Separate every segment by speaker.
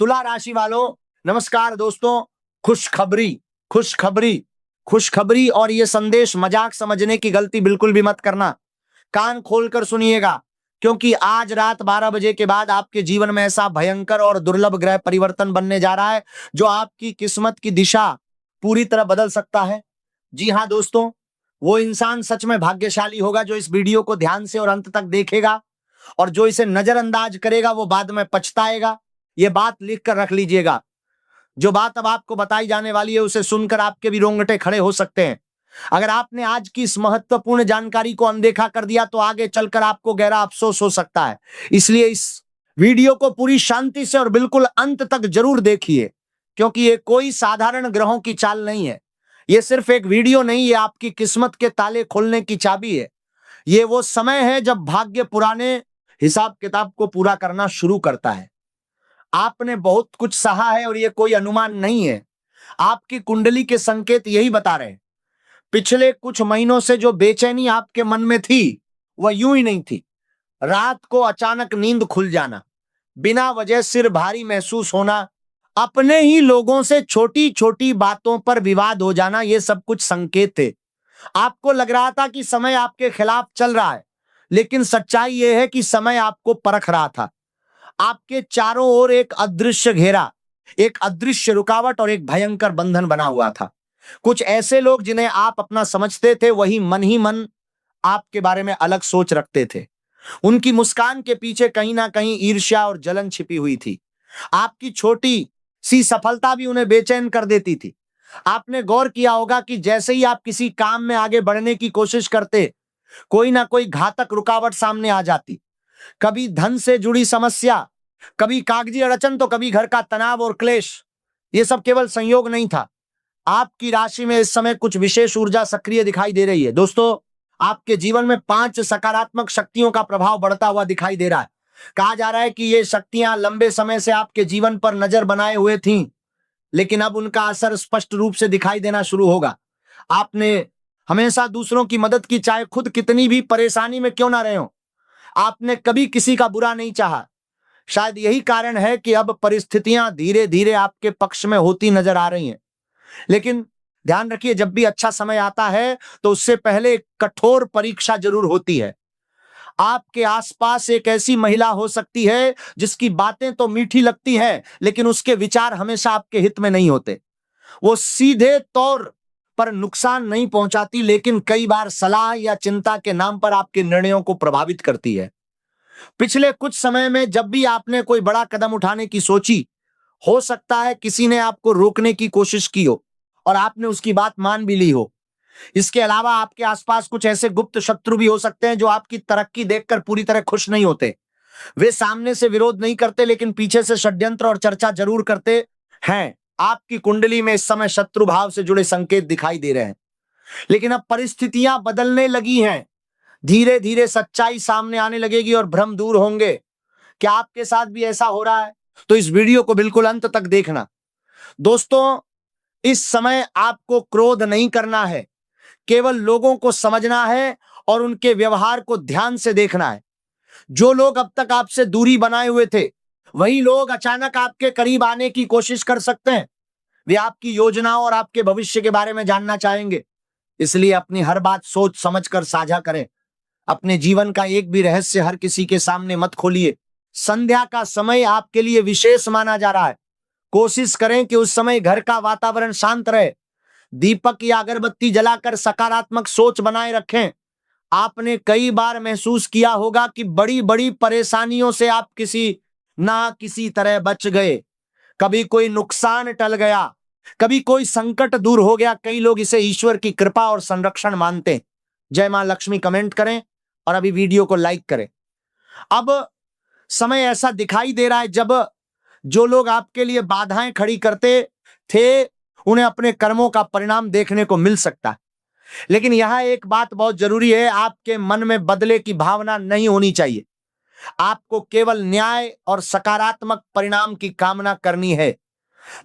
Speaker 1: तुला राशि वालों, नमस्कार दोस्तों। खुशखबरी, खुशखबरी, खुशखबरी। और ये संदेश मजाक समझने की गलती बिल्कुल भी मत करना। कान खोलकर सुनिएगा, क्योंकि आज रात 12 बजे के बाद आपके जीवन में ऐसा भयंकर और दुर्लभ ग्रह परिवर्तन बनने जा रहा है जो आपकी किस्मत की दिशा पूरी तरह बदल सकता है। जी हाँ दोस्तों, वो इंसान सच में भाग्यशाली होगा जो इस वीडियो को ध्यान से और अंत तक देखेगा, और जो इसे नजरअंदाज करेगा वो बाद में पछताएगा। ये बात लिख कर रख लीजिएगा। जो बात अब आपको बताई जाने वाली है उसे सुनकर आपके भी रोंगटे खड़े हो सकते हैं। अगर आपने आज की इस महत्वपूर्ण जानकारी को अनदेखा कर दिया तो आगे चलकर आपको गहरा अफसोस हो सकता है। इसलिए इस वीडियो को पूरी शांति से और बिल्कुल अंत तक जरूर देखिए, क्योंकि ये कोई साधारण ग्रहों की चाल नहीं है। ये सिर्फ एक वीडियो नहीं, ये आपकी किस्मत के ताले खोलने की चाबी है। ये वो समय है जब भाग्य पुराने हिसाब किताब को पूरा करना शुरू करता है। आपने बहुत कुछ सहा है और ये कोई अनुमान नहीं है। आपकी कुंडली के संकेत यही बता रहे हैं। पिछले कुछ महीनों से जो बेचैनी आपके मन में थी वह यूं ही नहीं थी। रात को अचानक नींद खुल जाना, बिना वजह सिर भारी महसूस होना, अपने ही लोगों से छोटी छोटी बातों पर विवाद हो जाना, ये सब कुछ संकेत थे। आपको लग रहा था कि समय आपके खिलाफ चल रहा है, लेकिन सच्चाई यह है कि समय आपको परख रहा था। आपके चारों ओर एक अदृश्य घेरा, एक अदृश्य रुकावट और एक भयंकर बंधन बना हुआ था। कुछ ऐसे लोग जिन्हें आप अपना समझते थे वही मन ही मन आपके बारे में अलग सोच रखते थे। उनकी मुस्कान के पीछे कहीं ना कहीं ईर्ष्या और जलन छिपी हुई थी। आपकी छोटी सी सफलता भी उन्हें बेचैन कर देती थी। आपने गौर किया होगा कि जैसे ही आप किसी काम में आगे बढ़ने की कोशिश करते, कोई ना कोई घातक रुकावट सामने आ जाती। कभी धन से जुड़ी समस्या, कभी कागजी अड़चन, तो कभी घर का तनाव और क्लेश। ये सब केवल संयोग नहीं था। आपकी राशि में इस समय कुछ विशेष ऊर्जा सक्रिय दिखाई दे रही है। दोस्तों, आपके जीवन में 5 सकारात्मक शक्तियों का प्रभाव बढ़ता हुआ दिखाई दे रहा है। कहा जा रहा है कि ये शक्तियां लंबे समय से आपके जीवन पर नजर बनाए हुए थीं, लेकिन अब उनका असर स्पष्ट रूप से दिखाई देना शुरू होगा। आपने हमेशा दूसरों की मदद की, चाहे खुद कितनी भी परेशानी में क्यों ना रहे हो। आपने कभी किसी का बुरा नहीं चाहा। शायद यही कारण है कि अब परिस्थितियां धीरे धीरे आपके पक्ष में होती नजर आ रही हैं। लेकिन ध्यान रखिए, जब भी अच्छा समय आता है तो उससे पहले एक कठोर परीक्षा जरूर होती है। आपके आसपास एक ऐसी महिला हो सकती है जिसकी बातें तो मीठी लगती हैं, लेकिन उसके विचार हमेशा आपके हित में नहीं होते। वो सीधे तौर पर नुकसान नहीं पहुंचाती, लेकिन कई बार सलाह या चिंता के नाम पर आपके निर्णयों को प्रभावित करती है। पिछले कुछ समय में जब भी आपने कोई बड़ा कदम उठाने की सोची, हो सकता है किसी ने आपको रोकने की कोशिश की हो और आपने उसकी बात मान भी ली हो। इसके अलावा आपके आसपास कुछ ऐसे गुप्त शत्रु भी हो सकते हैं जो आपकी तरक्की देखकर पूरी तरह खुश नहीं होते। वे सामने से विरोध नहीं करते, लेकिन पीछे से षड्यंत्र और चर्चा जरूर करते हैं। आपकी कुंडली में इस समय शत्रु भाव से जुड़े संकेत दिखाई दे रहे हैं। लेकिन अब परिस्थितियां बदलने लगी हैं। धीरे धीरे सच्चाई सामने आने लगेगी और भ्रम दूर होंगे। क्या आपके साथ भी ऐसा हो रहा है? तो इस वीडियो को बिल्कुल अंत तक देखना। दोस्तों, इस समय आपको क्रोध नहीं करना है, केवल लोगों को समझना है और उनके व्यवहार को ध्यान से देखना है। जो लोग अब तक आपसे दूरी बनाए हुए थे, वही लोग अचानक आपके करीब आने की कोशिश कर सकते हैं। वे आपकी योजनाओं और आपके भविष्य के बारे में जानना चाहेंगे। इसलिए अपनी हर बात सोच समझ कर साझा करें। अपने जीवन का एक भी रहस्य हर किसी के सामने मत खोलिए। संध्या का समय आपके लिए विशेष माना जा रहा है। कोशिश करें कि उस समय घर का वातावरण शांत रहे। दीपक या अगरबत्ती जलाकर सकारात्मक सोच बनाए रखें। आपने कई बार महसूस किया होगा कि बड़ी बड़ी परेशानियों से आप किसी ना किसी तरह बच गए। कभी कोई नुकसान टल गया, कभी कोई संकट दूर हो गया। कई लोग इसे ईश्वर की कृपा और संरक्षण मानते हैं। जय मां लक्ष्मी कमेंट करें और अभी वीडियो को लाइक करें। अब समय ऐसा दिखाई दे रहा है जब जो लोग आपके लिए बाधाएं खड़ी करते थे, उन्हें अपने कर्मों का परिणाम देखने को मिल सकता है। लेकिन यहां एक बात बहुत जरूरी है, आपके मन में बदले की भावना नहीं होनी चाहिए। आपको केवल न्याय और सकारात्मक परिणाम की कामना करनी है।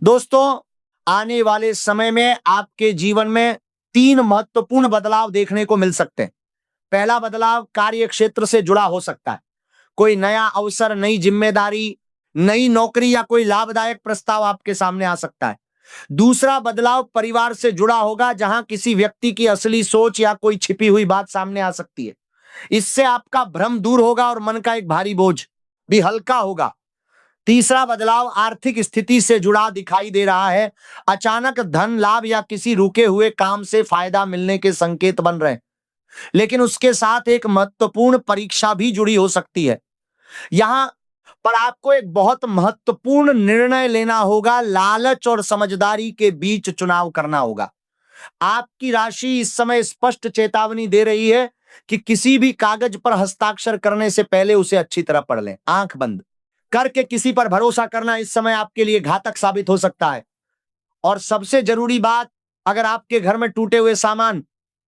Speaker 1: दोस्तों, आने वाले समय में आपके जीवन में 3 महत्वपूर्ण बदलाव देखने को मिल सकते हैं। पहला बदलाव कार्य क्षेत्र से जुड़ा हो सकता है। कोई नया अवसर, नई जिम्मेदारी, नई नौकरी या कोई लाभदायक प्रस्ताव आपके सामने आ सकता है। दूसरा बदलाव परिवार से जुड़ा होगा, जहां किसी व्यक्ति की असली सोच या कोई छिपी हुई बात सामने आ सकती है। इससे आपका भ्रम दूर होगा और मन का एक भारी बोझ भी हल्का होगा। तीसरा बदलाव आर्थिक स्थिति से जुड़ा दिखाई दे रहा है। अचानक धन लाभ या किसी रुके हुए काम से फायदा मिलने के संकेत बन रहे हैं, लेकिन उसके साथ एक महत्वपूर्ण परीक्षा भी जुड़ी हो सकती है। यहां पर आपको एक बहुत महत्वपूर्ण निर्णय लेना होगा। लालच और समझदारी के बीच चुनाव करना होगा। आपकी राशि इस समय स्पष्ट चेतावनी दे रही है कि किसी भी कागज पर हस्ताक्षर करने से पहले उसे अच्छी तरह पढ़ लें। आंख बंद करके किसी पर भरोसा करना इस समय आपके लिए घातक साबित हो सकता है। और सबसे जरूरी बात, अगर आपके घर में टूटे हुए सामान,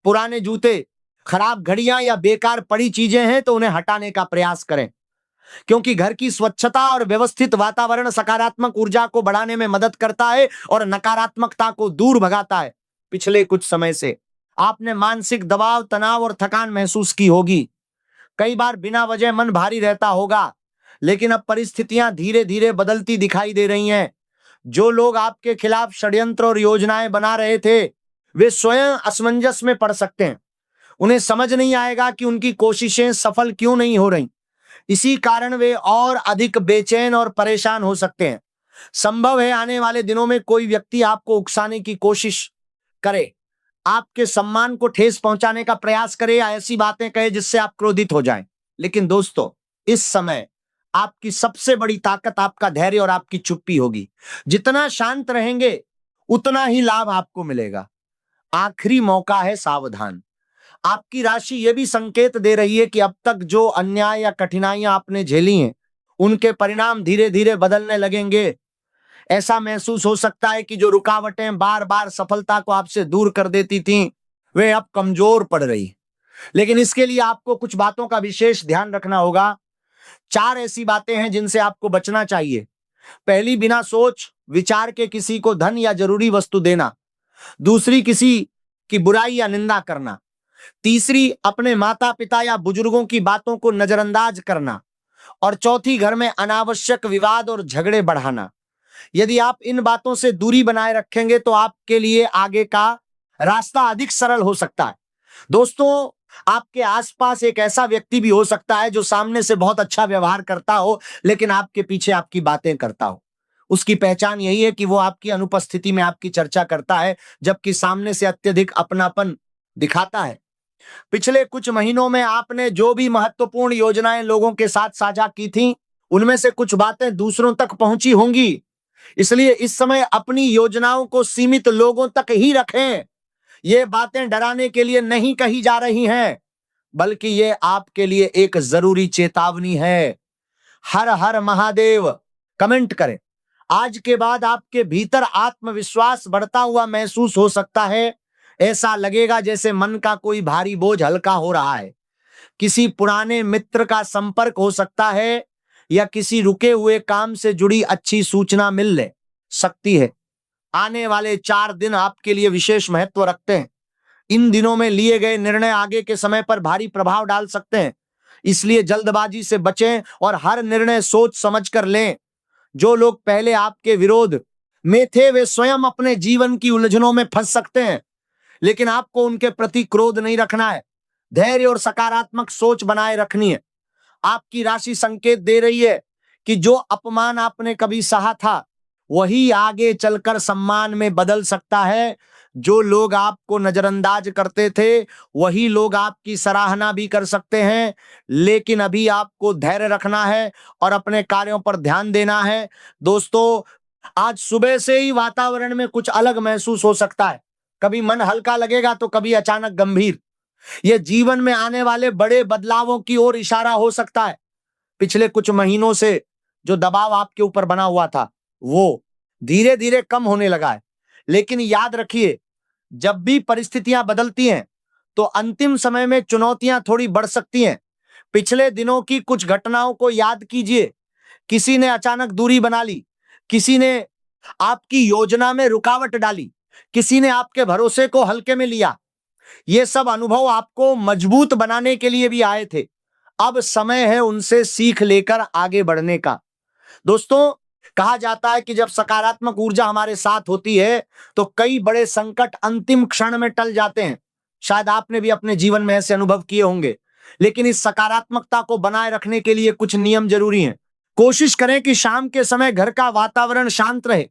Speaker 1: पुराने जूते, खराब घड़ियां या बेकार पड़ी चीजें हैं तो उन्हें हटाने का प्रयास करें, क्योंकि घर की स्वच्छता और व्यवस्थित वातावरण सकारात्मक ऊर्जा को बढ़ाने में मदद करता है और नकारात्मकता को दूर भगाता है। पिछले कुछ समय से आपने मानसिक दबाव, तनाव और थकान महसूस की होगी। कई बार बिना वजह मन भारी रहता होगा, लेकिन अब परिस्थितियां धीरे धीरे बदलती दिखाई दे रही हैं। जो लोग आपके खिलाफ षड्यंत्र और योजनाएं बना रहे थे, वे स्वयं असमंजस में पड़ सकते हैं। उन्हें समझ नहीं आएगा कि उनकी कोशिशें सफल क्यों नहीं हो रही। इसी कारण वे और अधिक बेचैन और परेशान हो सकते हैं। संभव है आने वाले दिनों में कोई व्यक्ति आपको उकसाने की कोशिश करे, आपके सम्मान को ठेस पहुंचाने का प्रयास करे या ऐसी बातें कहे जिससे आप क्रोधित हो जाएं। लेकिन दोस्तों, इस समय आपकी सबसे बड़ी ताकत आपका धैर्य और आपकी चुप्पी होगी। जितना शांत रहेंगे उतना ही लाभ आपको मिलेगा। आखिरी मौका है, सावधान। आपकी राशि यह भी संकेत दे रही है कि अब तक जो अन्याय या कठिनाइयां आपने झेली हैं, उनके परिणाम धीरे धीरे बदलने लगेंगे। ऐसा महसूस हो सकता है कि जो रुकावटें बार बार सफलता को आपसे दूर कर देती थीं, वे अब कमजोर पड़ रही। लेकिन इसके लिए आपको कुछ बातों का विशेष ध्यान रखना होगा। 4 ऐसी बातें हैं जिनसे आपको बचना चाहिए। पहली, बिना सोच विचार के किसी को धन या जरूरी वस्तु देना। दूसरी, किसी की बुराई या निंदा करना। तीसरी, अपने माता पिता या बुजुर्गों की बातों को नजरअंदाज करना। और चौथी, घर में अनावश्यक विवाद और झगड़े बढ़ाना। यदि आप इन बातों से दूरी बनाए रखेंगे तो आपके लिए आगे का रास्ता अधिक सरल हो सकता है। दोस्तों, आपके आसपास एक ऐसा व्यक्ति भी हो सकता है जो सामने से बहुत अच्छा व्यवहार करता हो, लेकिन आपके पीछे आपकी बातें करता हो। उसकी पहचान यही है कि वो आपकी अनुपस्थिति में आपकी चर्चा करता है, जबकि सामने से अत्यधिक अपनापन दिखाता है। पिछले कुछ महीनों में आपने जो भी महत्वपूर्ण योजनाएं लोगों के साथ साझा की थी, उनमें से कुछ बातें दूसरों तक पहुंची होंगी। इसलिए इस समय अपनी योजनाओं को सीमित लोगों तक ही रखें। ये बातें डराने के लिए नहीं कही जा रही हैं, बल्कि ये आपके लिए एक जरूरी चेतावनी है। हर हर महादेव कमेंट करें। आज के बाद आपके भीतर आत्मविश्वास बढ़ता हुआ महसूस हो सकता है। ऐसा लगेगा जैसे मन का कोई भारी बोझ हल्का हो रहा है। किसी पुराने मित्र का संपर्क हो सकता है या किसी रुके हुए काम से जुड़ी अच्छी सूचना मिल ले सकती है। आने वाले 4 दिन आपके लिए विशेष महत्व रखते हैं। इन दिनों में लिए गए निर्णय आगे के समय पर भारी प्रभाव डाल सकते हैं, इसलिए जल्दबाजी से बचें और हर निर्णय सोच समझ कर लें। जो लोग पहले आपके विरोध में थे, वे स्वयं अपने जीवन की उलझनों में फंस सकते हैं, लेकिन आपको उनके प्रति क्रोध नहीं रखना है। धैर्य और सकारात्मक सोच बनाए रखनी है। आपकी राशि संकेत दे रही है कि जो अपमान आपने कभी सहा था, वही आगे चलकर सम्मान में बदल सकता है। जो लोग आपको नजरअंदाज करते थे, वही लोग आपकी सराहना भी कर सकते हैं। लेकिन अभी आपको धैर्य रखना है और अपने कार्यों पर ध्यान देना है। दोस्तों, आज सुबह से ही वातावरण में कुछ अलग महसूस हो सकता है। कभी मन हल्का लगेगा तो कभी अचानक गंभीर। यह जीवन में आने वाले बड़े बदलावों की ओर इशारा हो सकता है। पिछले कुछ महीनों से जो दबाव आपके ऊपर बना हुआ था, वो धीरे धीरे कम होने लगा है। लेकिन याद रखिए, जब भी परिस्थितियां बदलती हैं तो अंतिम समय में चुनौतियां थोड़ी बढ़ सकती हैं। पिछले दिनों की कुछ घटनाओं को याद कीजिए। किसी ने अचानक दूरी बना ली, किसी ने आपकी योजना में रुकावट डाली, किसी ने आपके भरोसे को हल्के में लिया। ये सब अनुभव आपको मजबूत बनाने के लिए भी आए थे। अब समय है उनसे सीख लेकर आगे बढ़ने का। दोस्तों, कहा जाता है कि जब सकारात्मक ऊर्जा हमारे साथ होती है तो कई बड़े संकट अंतिम क्षण में टल जाते हैं। शायद आपने भी अपने जीवन में ऐसे अनुभव किए होंगे। लेकिन इस सकारात्मकता को बनाए रखने के लिए कुछ नियम जरूरी हैं। कोशिश करें कि शाम के समय घर का वातावरण शांत रहे,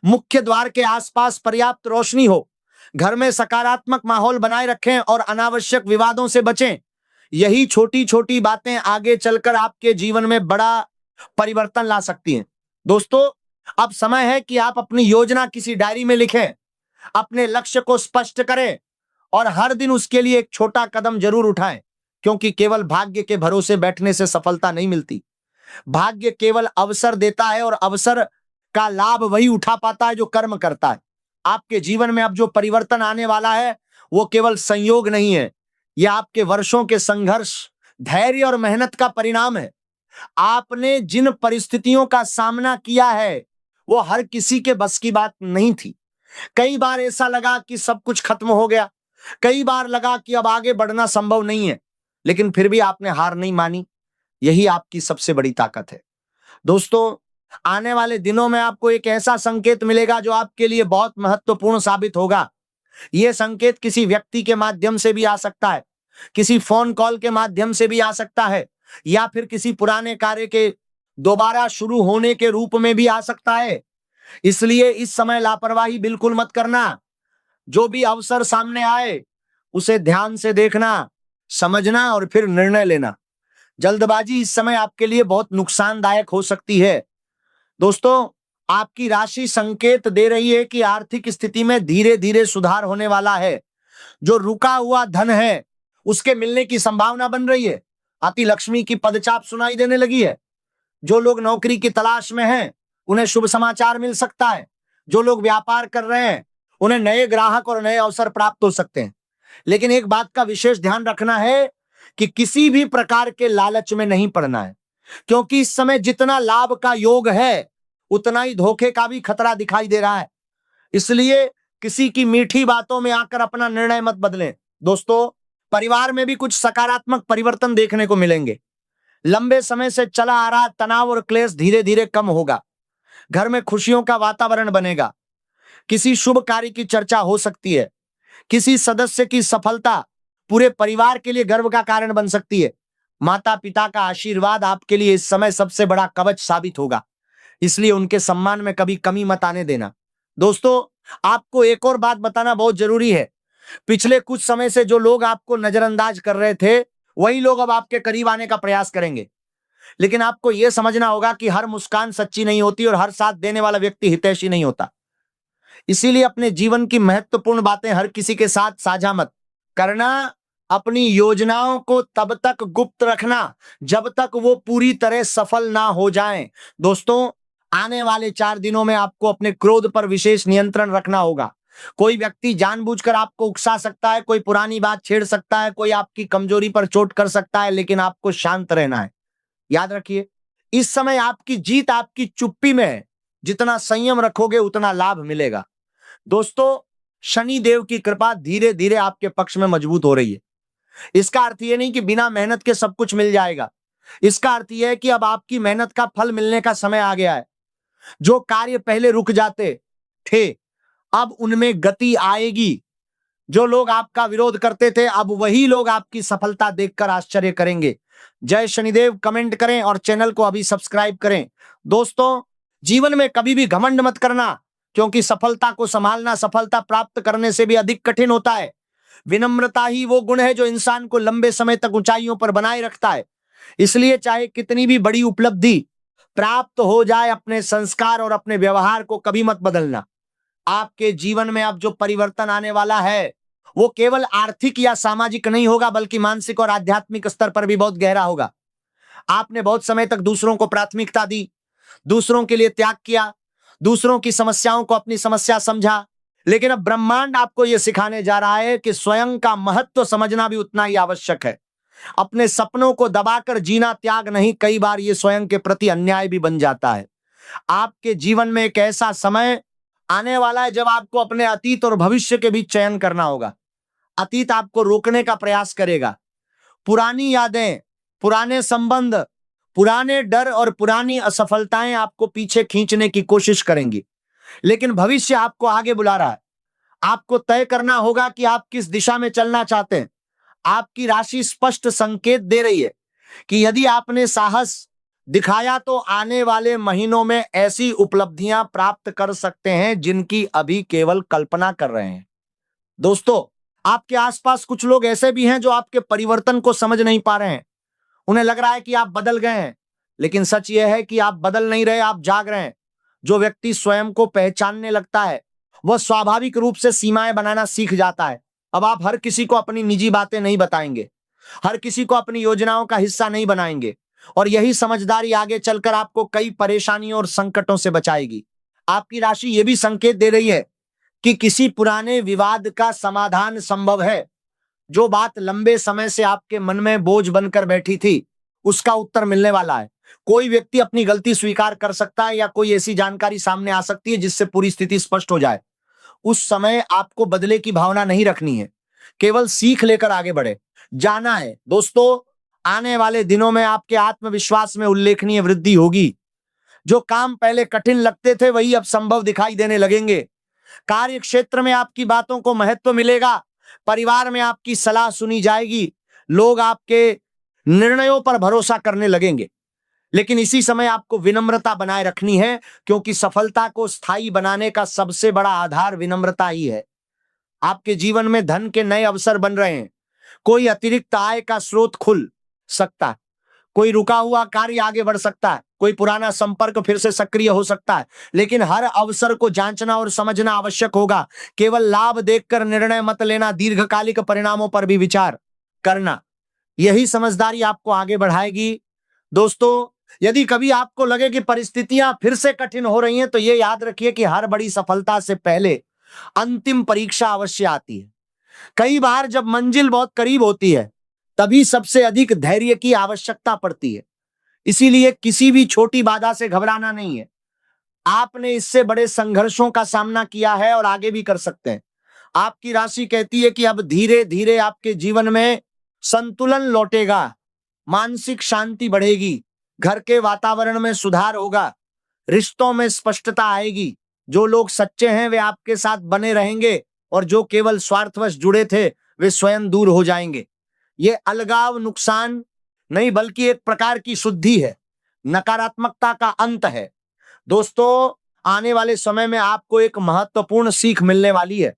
Speaker 1: मुख्य द्वार के आसपास पर्याप्त रोशनी हो, घर में सकारात्मक माहौल बनाए रखें और अनावश्यक विवादों से बचें। यही छोटी छोटी बातें आगे चलकर आपके जीवन में बड़ा परिवर्तन ला सकती हैं। दोस्तों, अब समय है कि आप अपनी योजना किसी डायरी में लिखें, अपने लक्ष्य को स्पष्ट करें और हर दिन उसके लिए एक छोटा कदम जरूर उठाएं, क्योंकि केवल भाग्य के भरोसे बैठने से सफलता नहीं मिलती। भाग्य केवल अवसर देता है और अवसर का लाभ वही उठा पाता है जो कर्म करता है। आपके जीवन में अब जो परिवर्तन आने वाला है वो केवल संयोग नहीं है, यह आपके वर्षों के संघर्ष, धैर्य और मेहनत का परिणाम है। आपने जिन परिस्थितियों का सामना किया है वो हर किसी के बस की बात नहीं थी। कई बार ऐसा लगा कि सब कुछ खत्म हो गया, कई बार लगा कि अब आगे बढ़ना संभव नहीं है, लेकिन फिर भी आपने हार नहीं मानी। यही आपकी सबसे बड़ी ताकत है। दोस्तों, आने वाले दिनों में आपको एक ऐसा संकेत मिलेगा जो आपके लिए बहुत महत्वपूर्ण साबित होगा। यह संकेत किसी व्यक्ति के माध्यम से भी आ सकता है, किसी फोन कॉल के माध्यम से भी आ सकता है, या फिर किसी पुराने कार्य के दोबारा शुरू होने के रूप में भी आ सकता है। इसलिए इस समय लापरवाही बिल्कुल मत करना। जो भी अवसर सामने आए उसे ध्यान से देखना, समझना और फिर निर्णय लेना। जल्दबाजी इस समय आपके लिए बहुत नुकसानदायक हो सकती है। दोस्तों, आपकी राशि संकेत दे रही है कि आर्थिक स्थिति में धीरे धीरे सुधार होने वाला है। जो रुका हुआ धन है उसके मिलने की संभावना बन रही है। आती लक्ष्मी की पदचाप सुनाई देने लगी है। जो लोग नौकरी की तलाश में हैं उन्हें शुभ समाचार मिल सकता है। जो लोग व्यापार कर रहे हैं उन्हें नए ग्राहक और नए अवसर प्राप्त हो सकते हैं। लेकिन एक बात का विशेष ध्यान रखना है कि किसी भी प्रकार के लालच में नहीं पड़ना है, क्योंकि इस समय जितना लाभ का योग है उतना ही धोखे का भी खतरा दिखाई दे रहा है। इसलिए किसी की मीठी बातों में आकर अपना निर्णय मत बदलें। दोस्तों, परिवार में भी कुछ सकारात्मक परिवर्तन देखने को मिलेंगे। लंबे समय से चला आ रहा तनाव और क्लेश धीरे धीरे कम होगा। घर में खुशियों का वातावरण बनेगा। किसी शुभ कार्य की चर्चा हो सकती है। किसी सदस्य की सफलता पूरे परिवार के लिए गर्व का कारण बन सकती है। माता पिता का आशीर्वाद आपके लिए इस समय सबसे बड़ा कवच साबित होगा, इसलिए उनके सम्मान में कभी कमी मत आने देना। दोस्तों, आपको एक और बात बताना बहुत जरूरी है। पिछले कुछ समय से जो लोग आपको नजरअंदाज कर रहे थे वही लोग अब आपके करीब आने का प्रयास करेंगे। लेकिन आपको यह समझना होगा कि हर मुस्कान सच्ची नहीं होती और हर साथ देने वाला व्यक्ति हितैषी नहीं होता। इसीलिए अपने जीवन की महत्वपूर्ण बातें हर किसी के साथ साझा मत करना। अपनी योजनाओं को तब तक गुप्त रखना जब तक वो पूरी तरह सफल ना हो जाएं। दोस्तों, आने वाले 4 दिनों में आपको अपने क्रोध पर विशेष नियंत्रण रखना होगा। कोई व्यक्ति जानबूझकर आपको उकसा सकता है, कोई पुरानी बात छेड़ सकता है, कोई आपकी कमजोरी पर चोट कर सकता है, लेकिन आपको शांत रहना है। याद रखिए, इस समय आपकी जीत आपकी चुप्पी में है। जितना संयम रखोगे उतना लाभ मिलेगा। दोस्तों, शनि देव की कृपा धीरे धीरे आपके पक्ष में मजबूत हो रही है। इसका अर्थ यह नहीं कि बिना मेहनत के सब कुछ मिल जाएगा। इसका अर्थ यह है कि अब आपकी मेहनत का फल मिलने का समय आ गया है। जो कार्य पहले रुक जाते थे अब उनमें गति आएगी। जो लोग आपका विरोध करते थे अब वही लोग आपकी सफलता देखकर आश्चर्य करेंगे। जय शनिदेव कमेंट करें और चैनल को अभी सब्सक्राइब करें। दोस्तों, जीवन में कभी भी घमंड मत करना, क्योंकि सफलता को संभालना सफलता प्राप्त करने से भी अधिक कठिन होता है। विनम्रता ही वो गुण है जो इंसान को लंबे समय तक ऊंचाइयों पर बनाए रखता है। इसलिए चाहे कितनी भी बड़ी उपलब्धि प्राप्त हो जाए, अपने संस्कार और अपने व्यवहार को कभी मत बदलना। आपके जीवन में अब जो परिवर्तन आने वाला है वो केवल आर्थिक या सामाजिक नहीं होगा, बल्कि मानसिक और आध्यात्मिक स्तर पर भी बहुत गहरा होगा। आपने बहुत समय तक दूसरों को प्राथमिकता दी, दूसरों के लिए त्याग किया, दूसरों की समस्याओं को अपनी समस्या समझा, लेकिन अब ब्रह्मांड आपको यह सिखाने जा रहा है कि स्वयं का महत्व समझना भी उतना ही आवश्यक है। अपने सपनों को दबाकर जीना त्याग नहीं, कई बार यह स्वयं के प्रति अन्याय भी बन जाता है। आपके जीवन में एक ऐसा समय आने वाला है जब आपको अपने अतीत और भविष्य के बीच चयन करना होगा। अतीत आपको रोकने का प्रयास करेगा। पुरानी यादें, पुराने संबंध, पुराने डर और पुरानी असफलताएं आपको पीछे खींचने की कोशिश करेंगी, लेकिन भविष्य आपको आगे बुला रहा है। आपको तय करना होगा कि आप किस दिशा में चलना चाहते हैं। आपकी राशि स्पष्ट संकेत दे रही है कि यदि आपने साहस दिखाया तो आने वाले महीनों में ऐसी उपलब्धियां प्राप्त कर सकते हैं जिनकी अभी केवल कल्पना कर रहे हैं। दोस्तों, आपके आसपास कुछ लोग ऐसे भी हैं जो आपके परिवर्तन को समझ नहीं पा रहे हैं। उन्हें लग रहा है कि आप बदल गए हैं, लेकिन सच यह है कि आप बदल नहीं रहे, आप जाग रहे हैं। जो व्यक्ति स्वयं को पहचानने लगता है वह स्वाभाविक रूप से सीमाएं बनाना सीख जाता है। अब आप हर किसी को अपनी निजी बातें नहीं बताएंगे, हर किसी को अपनी योजनाओं का हिस्सा नहीं बनाएंगे, और यही समझदारी आगे चलकर आपको कई परेशानियों और संकटों से बचाएगी। आपकी राशि यह भी संकेत दे रही है कि किसी पुराने विवाद का समाधान संभव है। जो बात लंबे समय से आपके मन में बोझ बनकर बैठी थी, उसका उत्तर मिलने वाला है। कोई व्यक्ति अपनी गलती स्वीकार कर सकता है या कोई ऐसी जानकारी सामने आ सकती है जिससे पूरी स्थिति स्पष्ट हो जाए। उस समय आपको बदले की भावना नहीं रखनी है, केवल सीख लेकर आगे बढ़े जाना है। दोस्तों, आने वाले दिनों में आपके आत्मविश्वास में उल्लेखनीय वृद्धि होगी। जो काम पहले कठिन लगते थे वही अब संभव दिखाई देने लगेंगे। कार्य क्षेत्र में आपकी बातों को महत्व मिलेगा। परिवार में आपकी सलाह सुनी जाएगी। लोग आपके निर्णयों पर भरोसा करने लगेंगे, लेकिन इसी समय आपको विनम्रता बनाए रखनी है, क्योंकि सफलता को स्थायी बनाने का सबसे बड़ा आधार विनम्रता ही है। आपके जीवन में धन के नए अवसर बन रहे हैं। कोई अतिरिक्त आय का स्रोत खुल सकता है, कोई रुका हुआ कार्य आगे बढ़ सकता है, कोई पुराना संपर्क फिर से सक्रिय हो सकता है। लेकिन हर अवसर को जांचना और समझना आवश्यक होगा। केवल लाभ देखकर निर्णय मत लेना, दीर्घकालिक परिणामों पर भी विचार करना। यही समझदारी आपको आगे बढ़ाएगी। दोस्तों, यदि कभी आपको लगे कि परिस्थितियां फिर से कठिन हो रही हैं, तो यह याद रखिए कि हर बड़ी सफलता से पहले अंतिम परीक्षा अवश्य आती है। कई बार जब मंजिल बहुत करीब होती है, तभी सबसे अधिक धैर्य की आवश्यकता पड़ती है। इसीलिए किसी भी छोटी बाधा से घबराना नहीं है। आपने इससे बड़े संघर्षों का सामना किया है और आगे भी कर सकते हैं। आपकी राशि कहती है कि अब धीरे धीरे आपके जीवन में संतुलन लौटेगा, मानसिक शांति बढ़ेगी, घर के वातावरण में सुधार होगा, रिश्तों में स्पष्टता आएगी। जो लोग सच्चे हैं वे आपके साथ बने रहेंगे, और जो केवल स्वार्थवश जुड़े थे वे स्वयं दूर हो जाएंगे। ये अलगाव नुकसान नहीं, बल्कि एक प्रकार की शुद्धि है, नकारात्मकता का अंत है। दोस्तों, आने वाले समय में आपको एक महत्वपूर्ण सीख मिलने वाली है।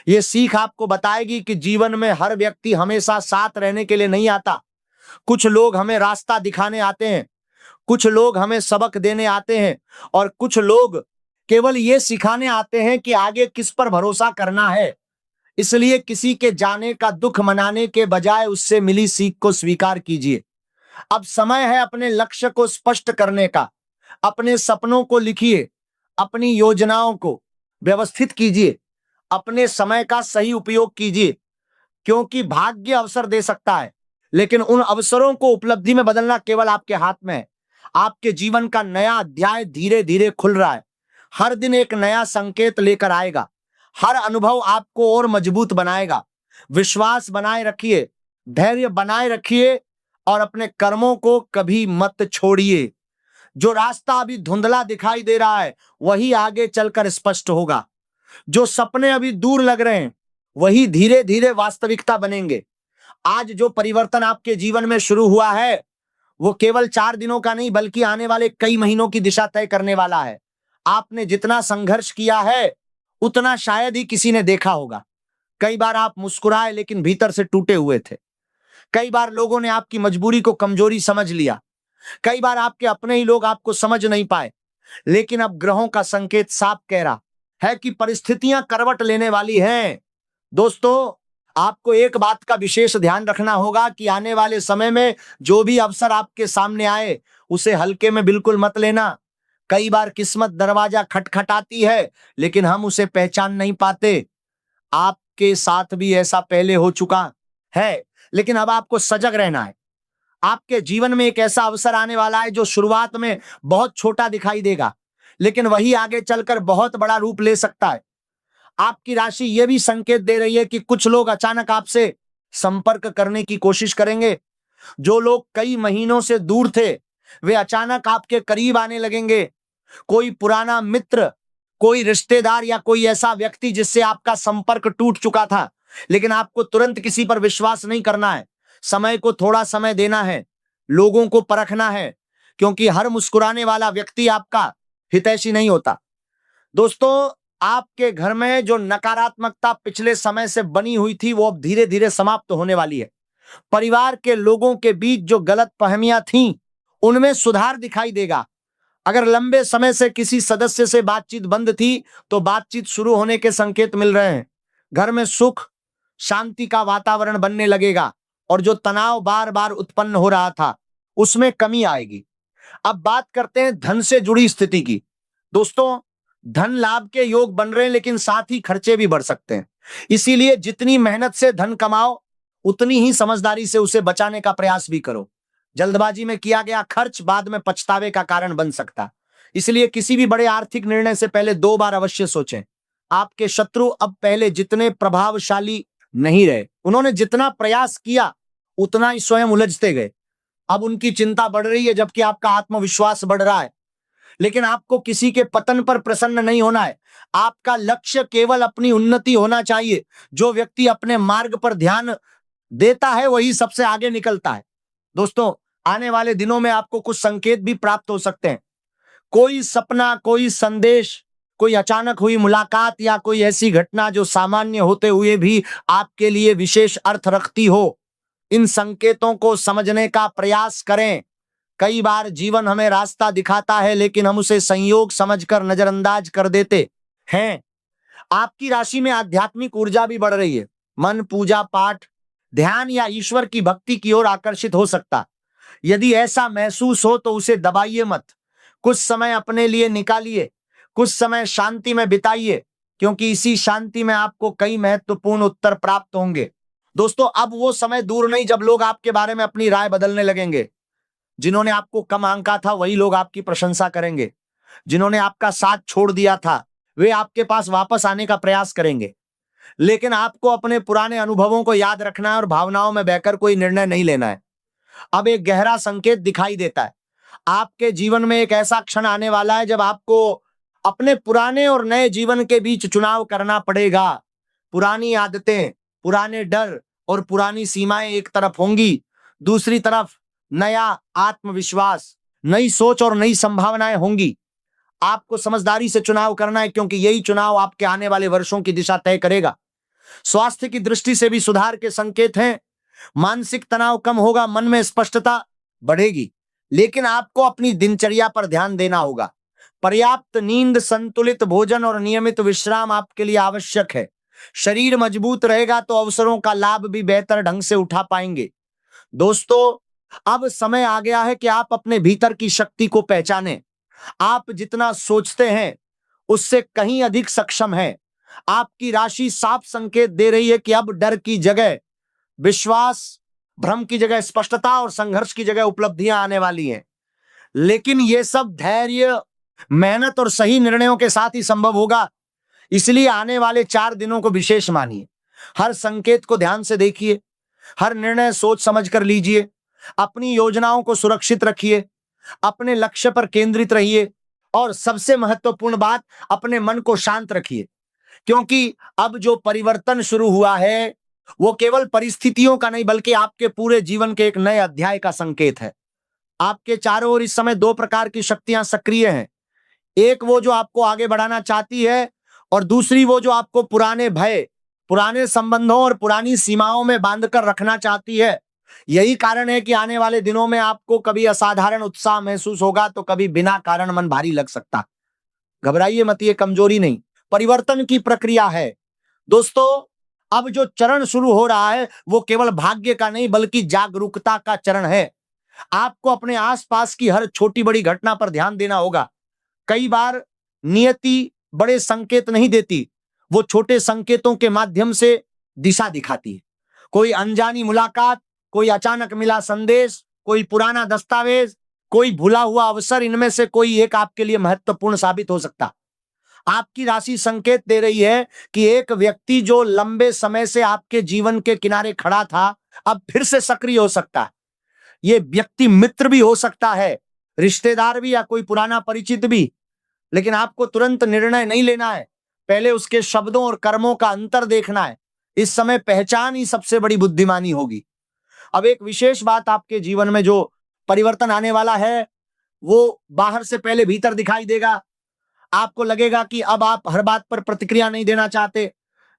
Speaker 1: यह सीख आपको बताएगी कि जीवन में हर व्यक्ति हमेशा साथ रहने के लिए नहीं आता। कुछ लोग हमें रास्ता दिखाने आते हैं, कुछ लोग हमें सबक देने आते हैं, और कुछ लोग केवल ये सिखाने आते हैं कि आगे किस पर भरोसा करना है। इसलिए किसी के जाने का दुख मनाने के बजाय उससे मिली सीख को स्वीकार कीजिए। अब समय है अपने लक्ष्य को स्पष्ट करने का। अपने सपनों को लिखिए, अपनी योजनाओं को व्यवस्थित कीजिए, अपने समय का सही उपयोग कीजिए, क्योंकि भाग्य अवसर दे सकता है, लेकिन उन अवसरों को उपलब्धि में बदलना केवल आपके हाथ में है। आपके जीवन का नया अध्याय धीरे धीरे खुल रहा है। हर दिन एक नया संकेत लेकर आएगा। हर अनुभव आपको और मजबूत बनाएगा। विश्वास बनाए रखिए, धैर्य बनाए रखिए, और अपने कर्मों को कभी मत छोड़िए। जो रास्ता अभी धुंधला दिखाई दे रहा है वही आगे चलकर स्पष्ट होगा। जो सपने अभी दूर लग रहे हैं वही धीरे धीरे वास्तविकता बनेंगे। आज जो परिवर्तन आपके जीवन में शुरू हुआ है वो केवल 4 दिनों का नहीं, बल्कि आने वाले कई महीनों की दिशा तय करने वाला है। आपने जितना संघर्ष किया है उतना शायद ही किसी ने देखा होगा। कई बार आप मुस्कुराए लेकिन भीतर से टूटे हुए थे। कई बार लोगों ने आपकी मजबूरी को कमजोरी समझ लिया। कई बार आपके अपने ही लोग आपको समझ नहीं पाए। लेकिन अब ग्रहों का संकेत साफ कह रहा है कि परिस्थितियां करवट लेने वाली हैं। दोस्तों, आपको एक बात का विशेष ध्यान रखना होगा कि आने वाले समय में जो भी अवसर आपके सामने आए उसे हल्के में बिल्कुल मत लेना। कई बार किस्मत दरवाजा खटखटाती है, लेकिन हम उसे पहचान नहीं पाते। आपके साथ भी ऐसा पहले हो चुका है, लेकिन अब आपको सजग रहना है। आपके जीवन में एक ऐसा अवसर आने वाला है जो शुरुआत में बहुत छोटा दिखाई देगा, लेकिन वही आगे चलकर बहुत बड़ा रूप ले सकता है। आपकी राशि यह भी संकेत दे रही है कि कुछ लोग अचानक आपसे संपर्क करने की कोशिश करेंगे। जो लोग कई महीनों से दूर थे वे अचानक आपके करीब आने लगेंगे। कोई पुराना मित्र, कोई रिश्तेदार या कोई ऐसा व्यक्ति जिससे आपका संपर्क टूट चुका था, लेकिन आपको तुरंत किसी पर विश्वास नहीं करना है। समय को थोड़ा समय देना है, लोगों को परखना है, क्योंकि हर मुस्कुराने वाला व्यक्ति आपका हितैषी नहीं होता। दोस्तों, आपके घर में जो नकारात्मकता पिछले समय से बनी हुई थी वो अब धीरे धीरे समाप्त होने वाली है। परिवार के लोगों के बीच जो गलतफहमियां थीं उनमें सुधार दिखाई देगा। अगर लंबे समय से किसी सदस्य से बातचीत बंद थी तो बातचीत शुरू होने के संकेत मिल रहे हैं। घर में सुख शांति का वातावरण बनने लगेगा और जो तनाव बार बार उत्पन्न हो रहा था उसमें कमी आएगी। अब बात करते हैं धन से जुड़ी स्थिति की। दोस्तों, धन लाभ के योग बन रहे हैं, लेकिन साथ ही खर्चे भी बढ़ सकते हैं। इसीलिए जितनी मेहनत से धन कमाओ उतनी ही समझदारी से उसे बचाने का प्रयास भी करो। जल्दबाजी में किया गया खर्च बाद में पछतावे का कारण बन सकता। इसलिए किसी भी बड़े आर्थिक निर्णय से पहले 2 बार अवश्य सोचें। आपके शत्रु अब पहले जितने प्रभावशाली नहीं रहे। उन्होंने जितना प्रयास किया उतना ही स्वयं उलझते गए। अब उनकी चिंता बढ़ रही है जबकि आपका आत्मविश्वास बढ़ रहा है। लेकिन आपको किसी के पतन पर प्रसन्न नहीं होना है। आपका लक्ष्य केवल अपनी उन्नति होना चाहिए। जो व्यक्ति अपने मार्ग पर ध्यान देता है वही सबसे आगे निकलता है। दोस्तों, आने वाले दिनों में आपको कुछ संकेत भी प्राप्त हो सकते हैं। कोई सपना, कोई संदेश, कोई अचानक हुई मुलाकात या कोई ऐसी घटना जो सामान्य होते हुए भी आपके लिए विशेष अर्थ रखती हो। इन संकेतों को समझने का प्रयास करें। कई बार जीवन हमें रास्ता दिखाता है लेकिन हम उसे संयोग समझकर नजरअंदाज कर देते हैं। आपकी राशि में आध्यात्मिक ऊर्जा भी बढ़ रही है। मन पूजा पाठ, ध्यान या ईश्वर की भक्ति की ओर आकर्षित हो सकता। यदि ऐसा महसूस हो तो उसे दबाइए मत। कुछ समय अपने लिए निकालिए, कुछ समय शांति में बिताइए, क्योंकि इसी शांति में आपको कई महत्वपूर्ण उत्तर प्राप्त होंगे। दोस्तों, अब वो समय दूर नहीं जब लोग आपके बारे में अपनी राय बदलने लगेंगे। जिन्होंने आपको कम आंका था वही लोग आपकी प्रशंसा करेंगे। जिन्होंने आपका साथ छोड़ दिया था वे आपके पास वापस आने का प्रयास करेंगे। लेकिन आपको अपने पुराने अनुभवों को याद रखना है और भावनाओं में बहकर कोई निर्णय नहीं लेना है। अब एक गहरा संकेत दिखाई देता है। आपके जीवन में एक ऐसा क्षण आने वाला है जब आपको अपने पुराने और नए जीवन के बीच चुनाव करना पड़ेगा। पुरानी आदतें, पुराने डर और पुरानी सीमाएं एक तरफ होंगी, दूसरी तरफ नया आत्मविश्वास, नई सोच और नई संभावनाएं होंगी। आपको समझदारी से चुनाव करना है, क्योंकि यही चुनाव आपके आने वाले वर्षों की दिशा तय करेगा। स्वास्थ्य की दृष्टि से भी सुधार के संकेत हैं। मानसिक तनाव कम होगा, मन में स्पष्टता बढ़ेगी। लेकिन आपको अपनी दिनचर्या पर ध्यान देना होगा। पर्याप्त नींद, संतुलित भोजन और नियमित विश्राम आपके लिए आवश्यक है। शरीर मजबूत रहेगा तो अवसरों का लाभ भी बेहतर ढंग से उठा पाएंगे। दोस्तों, अब समय आ गया है कि आप अपने भीतर की शक्ति को पहचानें। आप जितना सोचते हैं उससे कहीं अधिक सक्षम हैं। आपकी राशि साफ संकेत दे रही है कि अब डर की जगह विश्वास, भ्रम की जगह स्पष्टता और संघर्ष की जगह उपलब्धियां आने वाली हैं। लेकिन यह सब धैर्य, मेहनत और सही निर्णयों के साथ ही संभव होगा। इसलिए आने वाले 4 दिनों को विशेष मानिए। हर संकेत को ध्यान से देखिए, हर निर्णय सोच समझ कर लीजिए। अपनी योजनाओं को सुरक्षित रखिए, अपने लक्ष्य पर केंद्रित रहिए और सबसे महत्वपूर्ण बात, अपने मन को शांत रखिए। क्योंकि अब जो परिवर्तन शुरू हुआ है वो केवल परिस्थितियों का नहीं बल्कि आपके पूरे जीवन के एक नए अध्याय का संकेत है। आपके चारों ओर इस समय 2 प्रकार की शक्तियां सक्रिय हैं। एक वो जो आपको आगे बढ़ाना चाहती है और दूसरी वो जो आपको पुराने भय, पुराने संबंधों और पुरानी सीमाओं में बांधकर रखना चाहती है। यही कारण है कि आने वाले दिनों में आपको कभी असाधारण उत्साह महसूस होगा तो कभी बिना कारण मन भारी लग सकता। घबराइए मत, ये कमजोरी नहीं, परिवर्तन की प्रक्रिया है। दोस्तों, अब जो चरण शुरू हो रहा है वो केवल भाग्य का नहीं बल्कि जागरूकता का चरण है। आपको अपने आसपास की हर छोटी बड़ी घटना पर ध्यान देना होगा। कई बार नियति बड़े संकेत नहीं देती, वो छोटे संकेतों के माध्यम से दिशा दिखाती है। कोई अनजानी मुलाकात, कोई अचानक मिला संदेश, कोई पुराना दस्तावेज, कोई भूला हुआ अवसर, इनमें से कोई एक आपके लिए महत्वपूर्ण साबित हो सकता। आपकी राशि संकेत दे रही है कि एक व्यक्ति जो लंबे समय से आपके जीवन के किनारे खड़ा था अब फिर से सक्रिय हो सकता है। ये व्यक्ति मित्र भी हो सकता है, रिश्तेदार भी या कोई पुराना परिचित भी, लेकिन आपको तुरंत निर्णय नहीं लेना है, पहले उसके शब्दों और कर्मों का अंतर देखना है। इस समय पहचान ही सबसे बड़ी बुद्धिमानी होगी। अब एक विशेष बात, आपके जीवन में जो परिवर्तन आने वाला है वो बाहर से पहले भीतर दिखाई देगा। आपको लगेगा कि अब आप हर बात पर प्रतिक्रिया नहीं देना चाहते।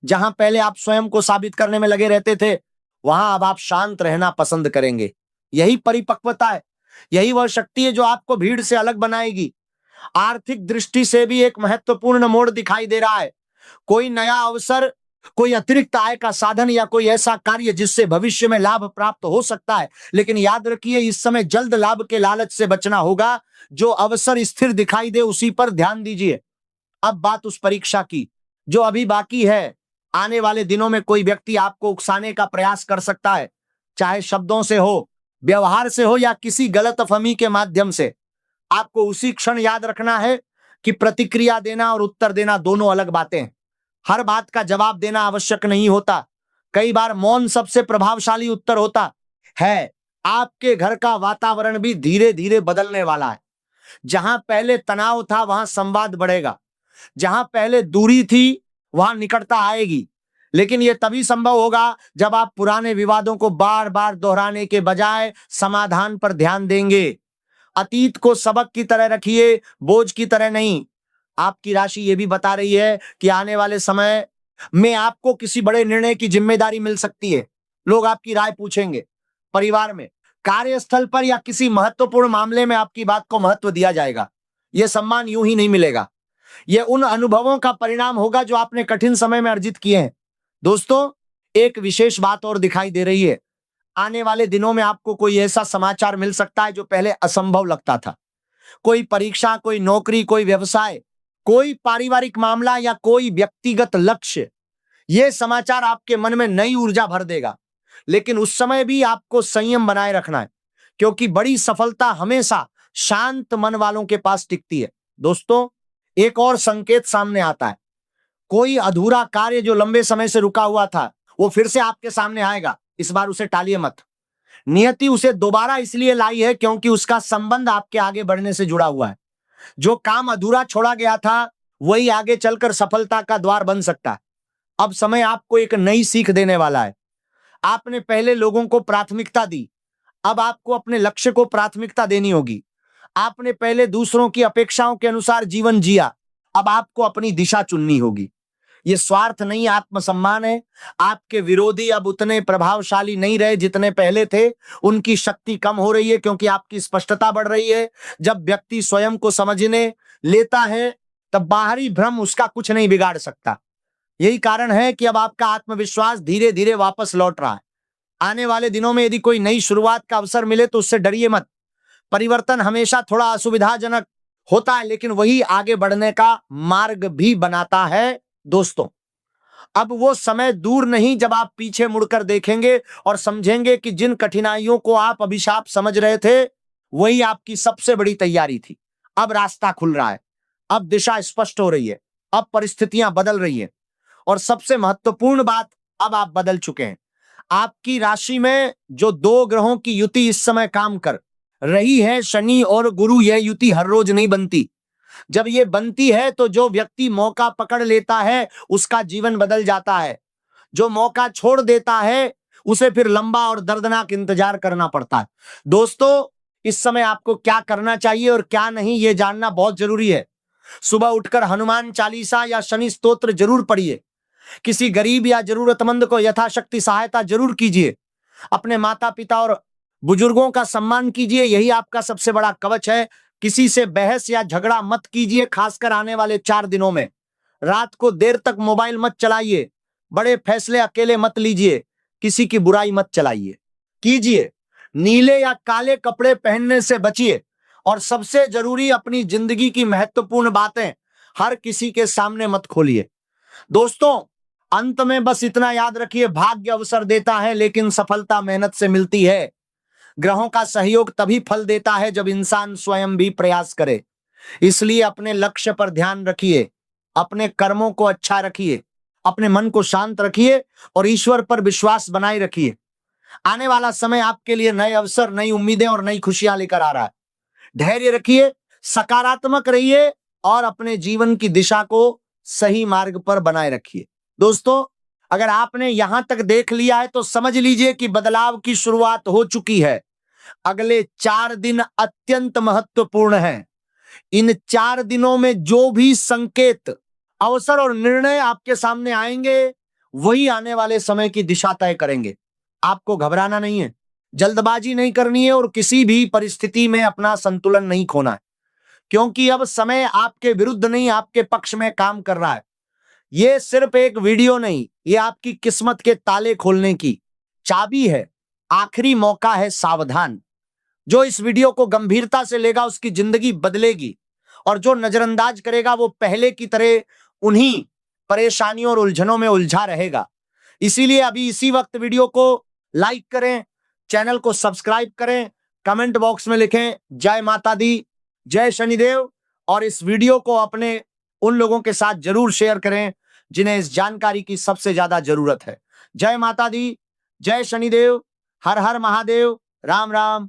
Speaker 1: जहां पहले आप स्वयं को साबित करने में लगे रहते थे, वहां अब आप शांत रहना पसंद करेंगे। यही परिपक्वता है, यही वह शक्ति है जो आपको भीड़ से अलग बनाएगी। आर्थिक दृष्टि से भी एक महत्वपूर्ण मोड़ दिखाई दे रहा है। कोई नया अवसर, कोई अतिरिक्त आय का साधन या कोई ऐसा कार्य जिससे भविष्य में लाभ प्राप्त हो सकता है। लेकिन याद रखिए, इस समय जल्द लाभ के लालच से बचना होगा। जो अवसर स्थिर दिखाई दे उसी पर ध्यान दीजिए। अब बात उस परीक्षा की जो अभी बाकी है। आने वाले दिनों में कोई व्यक्ति आपको उकसाने का प्रयास कर सकता है, चाहे शब्दों से हो, व्यवहार से हो या किसी गलतफहमी के माध्यम से। आपको उसी क्षण याद रखना है कि प्रतिक्रिया देना और उत्तर देना दोनों अलग बातें हैं। हर बात का जवाब देना आवश्यक नहीं होता। कई बार मौन सबसे प्रभावशाली उत्तर होता है। आपके घर का वातावरण भी धीरे धीरे बदलने वाला है। जहां पहले तनाव था वहां संवाद बढ़ेगा। जहां पहले दूरी थी वहां निकटता आएगी। लेकिन यह तभी संभव होगा जब आप पुराने विवादों को बार बार दोहराने के बजाय समाधान पर ध्यान देंगे। अतीत को सबक की तरह रखिए, बोझ की तरह नहीं। आपकी राशि यह भी बता रही है कि आने वाले समय में आपको किसी बड़े निर्णय की जिम्मेदारी मिल सकती है। लोग आपकी राय पूछेंगे। परिवार में, कार्यस्थल पर या किसी महत्वपूर्ण मामले में आपकी बात को महत्व दिया जाएगा। यह सम्मान यूं ही नहीं मिलेगा। यह उन अनुभवों का परिणाम होगा जो आपने कठिन समय में अर्जित किए हैं। दोस्तों, एक विशेष बात और दिखाई दे रही है। आने वाले दिनों में आपको कोई ऐसा समाचार मिल सकता है जो पहले असंभव लगता था। कोई परीक्षा, कोई नौकरी, कोई व्यवसाय, कोई पारिवारिक मामला या कोई व्यक्तिगत लक्ष्य। यह समाचार आपके मन में नई ऊर्जा भर देगा। लेकिन उस समय भी आपको संयम बनाए रखना है, क्योंकि बड़ी सफलता हमेशा शांत मन वालों के पास टिकती है। दोस्तों, एक और संकेत सामने आता है। कोई अधूरा कार्य जो लंबे समय से रुका हुआ था वो फिर से आपके सामने आएगा। इस बार उसे टालिए मत। नियति उसे दोबारा इसलिए लाई है क्योंकि उसका संबंध आपके आगे बढ़ने से जुड़ा हुआ है। जो काम अधूरा छोड़ा गया था वही आगे चलकर सफलता का द्वार बन सकता है। अब समय आपको एक नई सीख देने वाला है। आपने पहले लोगों को प्राथमिकता दी, अब आपको अपने लक्ष्य को प्राथमिकता देनी होगी। आपने पहले दूसरों की अपेक्षाओं के अनुसार जीवन जिया, अब आपको अपनी दिशा चुननी होगी। ये स्वार्थ नहीं, आत्मसम्मान है। आपके विरोधी अब उतने प्रभावशाली नहीं रहे जितने पहले थे। उनकी शक्ति कम हो रही है क्योंकि आपकी स्पष्टता बढ़ रही है। जब व्यक्ति स्वयं को समझने लेता है तब बाहरी भ्रम उसका कुछ नहीं बिगाड़ सकता। यही कारण है कि अब आपका आत्मविश्वास धीरे धीरे वापस लौट रहा है। आने वाले दिनों में यदि कोई नई शुरुआत का अवसर मिले तो उससे डरिए मत। परिवर्तन हमेशा थोड़ा असुविधाजनक होता है, लेकिन वही आगे बढ़ने का मार्ग भी बनाता है। दोस्तों, अब वो समय दूर नहीं जब आप पीछे मुड़कर देखेंगे और समझेंगे कि जिन कठिनाइयों को आप अभिशाप समझ रहे थे वही आपकी सबसे बड़ी तैयारी थी। अब रास्ता खुल रहा है, अब दिशा स्पष्ट हो रही है, अब परिस्थितियां बदल रही है और सबसे महत्वपूर्ण बात, अब आप बदल चुके हैं। आपकी राशि में जो दो ग्रहों की युति इस समय काम कर रही है, शनि और गुरु, यह युति हर रोज नहीं बनती। जब ये बनती है तो जो व्यक्ति मौका पकड़ लेता है उसका जीवन बदल जाता है। जो मौका छोड़ देता है उसे फिर लंबा और दर्दनाक इंतजार करना पड़ता है। दोस्तों, इस समय आपको क्या करना चाहिए और क्या नहीं, यह जानना बहुत जरूरी है। सुबह उठकर हनुमान चालीसा या शनि स्तोत्र जरूर पढ़िए। किसी गरीब या जरूरतमंद को यथाशक्ति सहायता जरूर कीजिए। अपने माता पिता और बुजुर्गों का सम्मान कीजिए, यही आपका सबसे बड़ा कवच है। किसी से बहस या झगड़ा मत कीजिए, खासकर आने वाले 4 दिनों में। रात को देर तक मोबाइल मत चलाइए। बड़े फैसले अकेले मत लीजिए। किसी की बुराई मत चलाइए कीजिए। नीले या काले कपड़े पहनने से बचिए। और सबसे जरूरी, अपनी जिंदगी की महत्वपूर्ण बातें हर किसी के सामने मत खोलिए। दोस्तों, अंत में बस इतना याद रखिए, भाग्य अवसर देता है लेकिन सफलता मेहनत से मिलती है। ग्रहों का सहयोग तभी फल देता है जब इंसान स्वयं भी प्रयास करे। इसलिए अपने लक्ष्य पर ध्यान रखिए, अपने कर्मों को अच्छा रखिए, अपने मन को शांत रखिए और ईश्वर पर विश्वास बनाए रखिए। आने वाला समय आपके लिए नए अवसर, नई उम्मीदें और नई खुशियां लेकर आ रहा है। धैर्य रखिए, सकारात्मक रहिए और अपने जीवन की दिशा को सही मार्ग पर बनाए रखिए। दोस्तों, अगर आपने यहां तक देख लिया है तो समझ लीजिए कि बदलाव की शुरुआत हो चुकी है। अगले 4 दिन अत्यंत महत्वपूर्ण हैं। इन 4 दिनों में जो भी संकेत, अवसर और निर्णय आपके सामने आएंगे, वही आने वाले समय की दिशा तय करेंगे। आपको घबराना नहीं है, जल्दबाजी नहीं करनी है और किसी भी परिस्थिति में अपना संतुलन नहीं खोना है, क्योंकि अब समय आपके विरुद्ध नहीं, आपके पक्ष में काम कर रहा है। ये सिर्फ एक वीडियो नहीं, ये आपकी किस्मत के ताले खोलने की चाबी है। आखिरी मौका है, सावधान। जो इस वीडियो को गंभीरता से लेगा उसकी जिंदगी बदलेगी, और जो नजरअंदाज करेगा वो पहले की तरह उन्हीं परेशानियों और उलझनों में उलझा रहेगा। इसीलिए अभी इसी वक्त वीडियो को लाइक करें, चैनल को सब्सक्राइब करें, कमेंट बॉक्स में लिखें जय माता दी, जय शनिदेव, और इस वीडियो को अपने उन लोगों के साथ जरूर शेयर करें जिन्हें इस जानकारी की सबसे ज्यादा जरूरत है। जय माता दी, जय शनिदेव, हर हर महादेव, राम राम।